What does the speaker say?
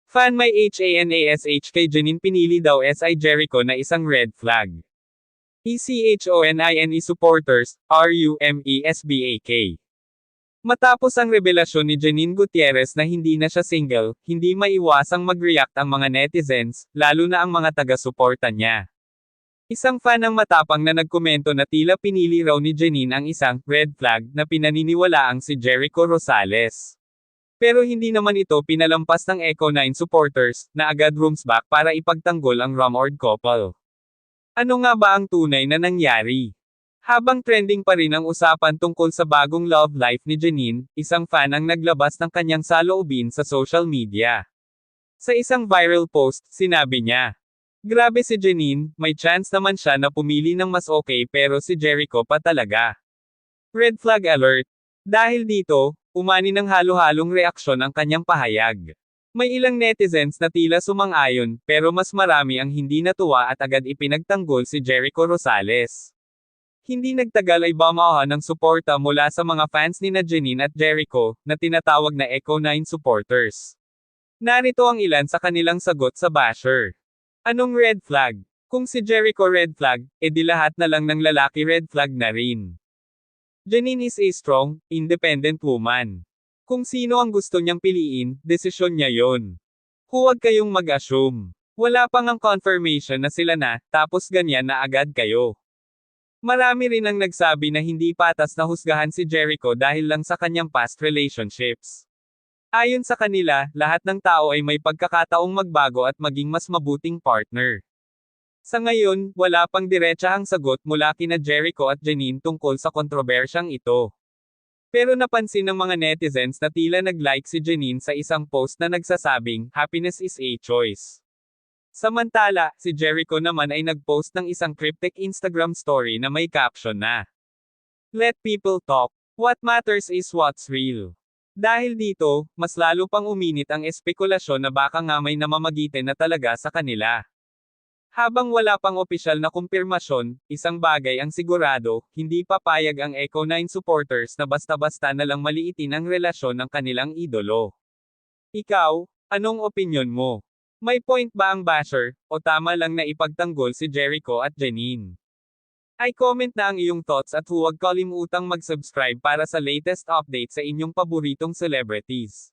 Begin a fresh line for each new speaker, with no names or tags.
Fan may HANASH kay Janine pinili daw SI Jericho na isang red flag. ECHONINE supporters, RUMESBAK. Matapos ang revelasyon ni Janine Gutierrez na hindi na siya single, hindi maiwasang mag-react ang mga netizens, lalo na ang mga taga-suporta niya. Isang fan ang matapang na nagkomento na tila pinili raw ni Janine ang isang red flag na pinaniniwalaang si Jericho Rosales. Pero hindi naman ito pinalampas ng Echo 9 supporters, na agad rooms back para ipagtanggol ang rumored couple. Ano nga ba ang tunay na nangyari? Habang trending pa rin ang usapan tungkol sa bagong love life ni Janine, isang fan ang naglabas ng kanyang saloobin sa social media. Sa isang viral post, sinabi niya, "Grabe si Janine, may chance naman siya na pumili ng mas okay pero si Jericho pa talaga. Red flag alert." Dahil dito, umani ng halo-halong reaksyon ang kanyang pahayag. May ilang netizens na tila sumang-ayon, pero mas marami ang hindi natuwa at agad ipinagtanggol si Jericho Rosales. Hindi nagtagal ay bumaha ng suporta mula sa mga fans ni Janine at Jericho, na tinatawag na Echo 9 supporters. Narito ang ilan sa kanilang sagot sa basher. Anong red flag? Kung si Jericho red flag, edi lahat na lang ng lalaki red flag na rin. Janine is a strong, independent woman. Kung sino ang gusto niyang piliin, desisyon niya yon. Huwag kayong mag-assume. Wala pang ang confirmation na sila na, tapos ganyan na agad kayo. Marami rin ang nagsabi na hindi patas na husgahan si Jericho dahil lang sa kanyang past relationships. Ayon sa kanila, lahat ng tao ay may pagkakataong magbago at maging mas mabuting partner. Sa ngayon, wala pang diretsahang sagot mula kina Jericho at Janine tungkol sa kontrobersyang ito. Pero napansin ng mga netizens na tila nag-like si Janine sa isang post na nagsasabing, "Happiness is a choice." Samantala, si Jericho naman ay nag-post ng isang cryptic Instagram story na may caption na, "Let people talk. What matters is what's real." Dahil dito, mas lalo pang uminit ang espekulasyon na baka nga may namamagitan na talaga sa kanila. Habang wala pang opisyal na kumpirmasyon, isang bagay ang sigurado, hindi papayag ang Echo 9 supporters na basta-basta na lang maliitin ang relasyon ng kanilang idolo. Ikaw, anong opinyon mo? May point ba ang basher, o tama lang na ipagtanggol si Jericho at Janine? I-comment na ang iyong thoughts at huwag kalimutang mag-subscribe para sa latest update sa inyong paboritong celebrities.